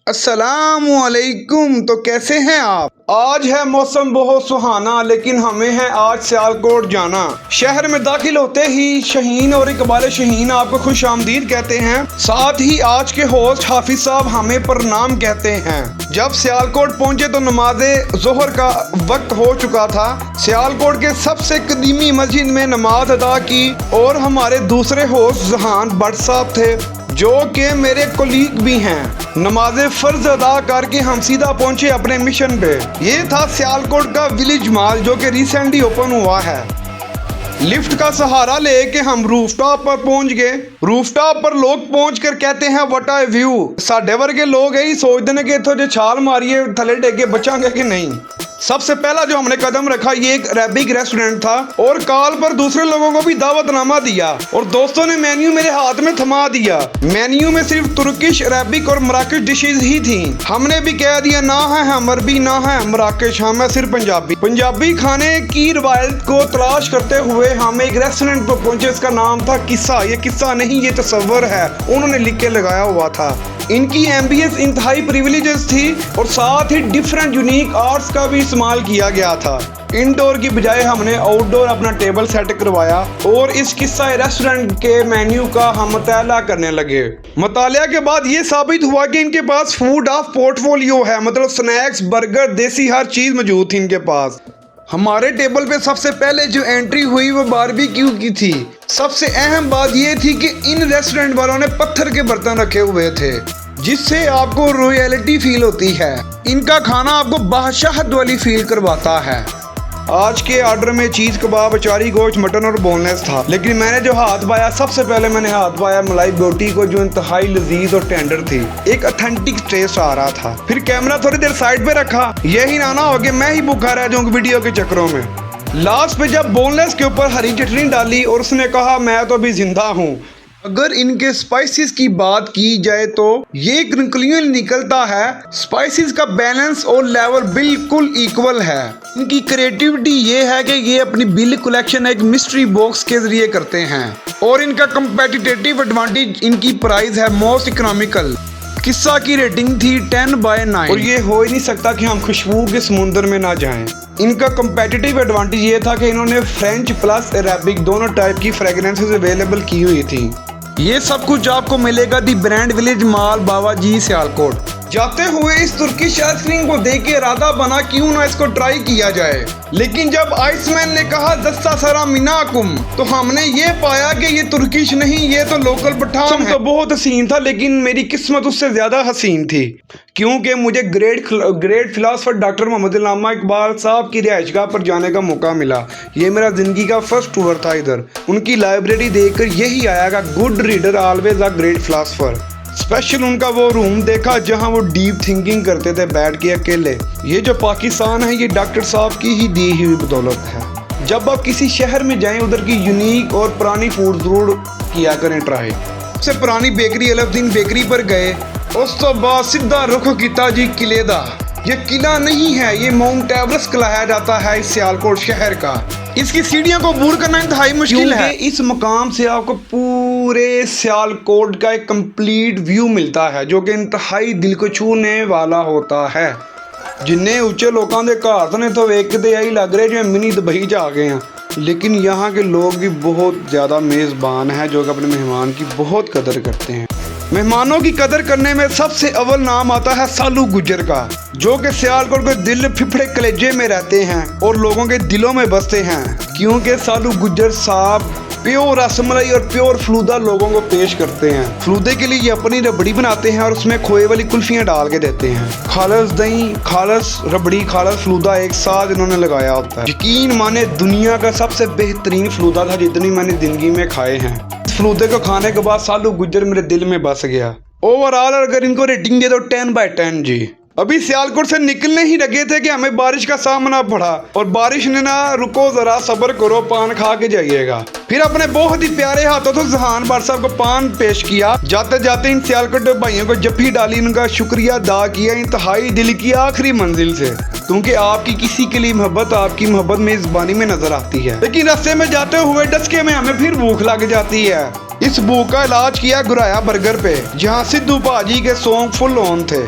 अस्सलामुअलैकुम। तो कैसे हैं आप? आज है मौसम बहुत सुहाना, लेकिन हमें है आज सियालकोट जाना। शहर में दाखिल होते ही शहीन और इकबाल शहीन आपको खुश आमदीद कहते हैं। साथ ही आज के होस्ट हाफिज साहब हमें प्रणाम कहते हैं। जब सियालकोट पहुंचे तो नमाज़े ज़ोहर का वक्त हो चुका था। सियालकोट के सबसे कदीमी मस्जिद में नमाज अदा की और हमारे दूसरे होस्ट जहान भट्ट साहब थे, जो कि मेरे कोलीग भी हैं। नमाज फ़र्ज अदा करके हम सीधा पहुंचे अपने मिशन पे। ये था सियालकोट का विलेज मॉल, जो कि रिसेंटली ओपन हुआ है। लिफ्ट का सहारा लेके हम रूफटॉप पर पहुंच गए। रूफटॉप पर लोग पहुंचकर कहते हैं व्हाट अ व्यू। साडे वर्गे लोग यही सोचते हैं कि इत्थों जो छाल मारिए थले डेगे बचांगे कि नहीं। सबसे पहला जो हमने कदम रखा ये एक अरेबिक रेस्टोरेंट था और कॉल पर दूसरे लोगों को भी दावतनामा दिया और दोस्तों ने मेन्यू मेरे हाथ में थमा दिया। मेन्यू में सिर्फ तुर्किश, अरेबिक और मराकश डिशेज ही थी। हमने भी कह दिया ना है हम अरबी ना है मराकश, हम है सिर्फ पंजाबी खाने की रवायत को तलाश करते हुए हम एक रेस्टोरेंट पर पहुंचे। इसका नाम था किस्सा। ये किस्सा नहीं, ये तस्वर है, उन्होंने लिख के लगाया हुआ था। इनकी एम्बियंस इंतहाई प्रिविलेजेस थी और साथ ही डिफरेंट यूनिक आर्ट्स का भी इस्तेमाल किया गया था। इंडोर की बजाय हमने आउटडोर अपना टेबल सेट करवाया और इस किस्सा रेस्टोरेंट के मेन्यू का हम मुताला करने लगे। मुतालिया के बाद ये साबित हुआ कि इनके पास फूड ऑफ पोर्टफोलियो है, मतलब स्नैक्स, बर्गर, देसी हर चीज़ मौजूद थी इनके पास। हमारे टेबल पे सबसे पहले जो एंट्री हुई वो बारबेक्यू की थी। सबसे अहम बात ये थी कि इन रेस्टोरेंट वालों ने पत्थर के बर्तन रखे हुए थे, जिससे आपको रॉयल्टी फील होती है। इनका खाना आपको बादशाहत वाली फील करवाता है। आज के ऑर्डर में चीज़ कबाब, अचारी गोश्त, मटन और बोनलेस था, लेकिन मैंने जो हाथ पाया, सबसे पहले मैंने हाथ पाया मलाई बोटी को, जो इंतहाई लजीज और टेंडर थी। एक ऑथेंटिक टेस्ट आ रहा था। फिर कैमरा थोड़ी देर साइड पे रखा, यही ना हो कि मैं ही भूखा रह जाऊँ वीडियो के चक्करों में। लास्ट पे जब बोनलेस के ऊपर हरी चटनी डाली और उसने कहा मैं तो अभी जिंदा हूँ। अगर इनके स्पाइसेस की बात की जाए तो ये क्लियर निकलता है। स्पाइसेस का बैलेंस और लेवल बिल्कुल इक्वल है। इनकी क्रिएटिविटी ये है कि ये अपनी बिल कलेक्शन एक मिस्ट्री बॉक्स के जरिए करते हैं और इनका कंपेटिटिव एडवांटेज इनकी प्राइस है मोस्ट इकोनॉमिकल। किस्सा की रेटिंग थी 10/9 और ये हो ही नहीं सकता कि हम खुशबू के समुंदर में ना जाएं। इनका कंपेटिटिव एडवांटेज ये था कि इन्होंने फ्रेंच प्लस अरेबिक दोनों टाइप की फ्रेगरेंसेस अवेलेबल की हुई थी। ये सब कुछ आपको मिलेगा the brand village mall, Bawaji, Sialkot. जाते हुए इस तुर्किश आइसक्रीम को देख के इरादा बना क्यों ना इसको ट्राई किया जाए, लेकिन जब आइसमैन ने कहा दस्ता सरा मिनाकुम तो हमने ये पाया कि ये तुर्किश नहीं, ये तो लोकल पठान है। तो बहुत हसीन था, लेकिन मेरी किस्मत उससे ज्यादा हसीन थी, क्योंकि मुझे ग्रेट फिलासफर डॉक्टर मोहम्मद अल्लामा इकबाल साहब की रिहाइशगाह पर जाने का मौका मिला। ये मेरा ज़िंदगी का फर्स्ट टूर था इधर। उनकी लाइब्रेरी देखकर यही आया कि good reader always a great philosopher. Special उनका वो रूम देखा जहां वो डीप थिंकिंग करते थे बैठ के अकेले। ये जो पाकिस्तान है ये डॉक्टर साहब की ही दी हुई बदौलत है। जब आप किसी शहर में जाएं उधर की यूनिक और पुरानी फूड ज़रूर किया करें ट्राई। सबसे पुरानी बेकरी अलाउद्दीन बेकरी पर गए, उस तो बाद सीधा रुख किया जी किले दा। ये किला नहीं है, ये माउंट एवरेस्ट कहलाया जाता है इस सियालकोट शहर का। इसकी सीढ़ियों को अबूर करना इंतहाई मुश्किल है। इस मकाम से आपको पूरे सियालकोट का एक कंप्लीट व्यू मिलता है, जो कि इंतहाई दिल को छूने वाला होता है। जिन्ने ऊंचे लोगों के घर ने तो वेखते यही लग रहे जो मिनी दुबई जा गए हैं, लेकिन यहाँ के लोग भी बहुत ज़्यादा मेज़बान हैं, जो कि अपने मेहमान की बहुत कदर करते हैं। मेहमानों की कदर करने में सबसे अव्वल नाम आता है सालू गुज्जर का, जो कि सियालकोट के दिल फिफड़े कलेजे में रहते हैं और लोगों के दिलों में बसते हैं, क्योंकि सालू गुज्जर साहब प्योर रसमलाई और प्योर फलूदा लोगों को पेश करते हैं। फलूदे के लिए ये अपनी रबड़ी बनाते हैं और उसमें खोए वाली कुल्फियाँ डाल के देते हैं। खालस दही, खालस रबड़ी, खालस फलूदा एक साथ इन्होंने लगाया होता है। यकीन माने दुनिया का सबसे बेहतरीन फलूदा था जितनी मैंने जिंदगी में खाए हैं। फलूदे को खाने के बाद सालू गुज्जर मेरे दिल में बस गया। ओवरऑल अगर इनको रेटिंग दे दो 10/10 जी। अभी सियालकोट से निकलने ही लगे थे कि हमें बारिश का सामना पड़ा और बारिश ने ना रुको जरा सब्र करो, पान खा के जाइएगा। फिर अपने बहुत ही प्यारे हाथों तो जहान भट्ट साहब को पान पेश किया। जाते जाते इन सियालकोट भाइयों को जफ्फी डाली, उनका शुक्रिया अदा किया इंतहाई दिल की आखिरी मंजिल से, क्योंकि आपकी किसी के लिए मोहब्बत आपकी मोहब्बत मेजबानी में नजर आती है। लेकिन रास्ते में जाते हुए डस्के में हमें फिर भूख लग जाती है। इस भूख का इलाज किया गुराया बर्गर पे, जहाँ सिद्धू भाजी के सॉन्ग फुल ऑन थे।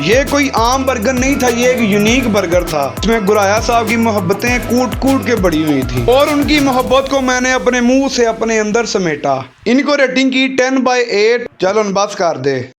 ये कोई आम बर्गर नहीं था, ये एक यूनिक बर्गर था। इसमें गुराया साहब की मोहब्बतें कूट कूट के बड़ी हुई थी और उनकी मोहब्बत को मैंने अपने मुंह से अपने अंदर समेटा। इनको रेटिंग की 10/8। चलो बस कर दे।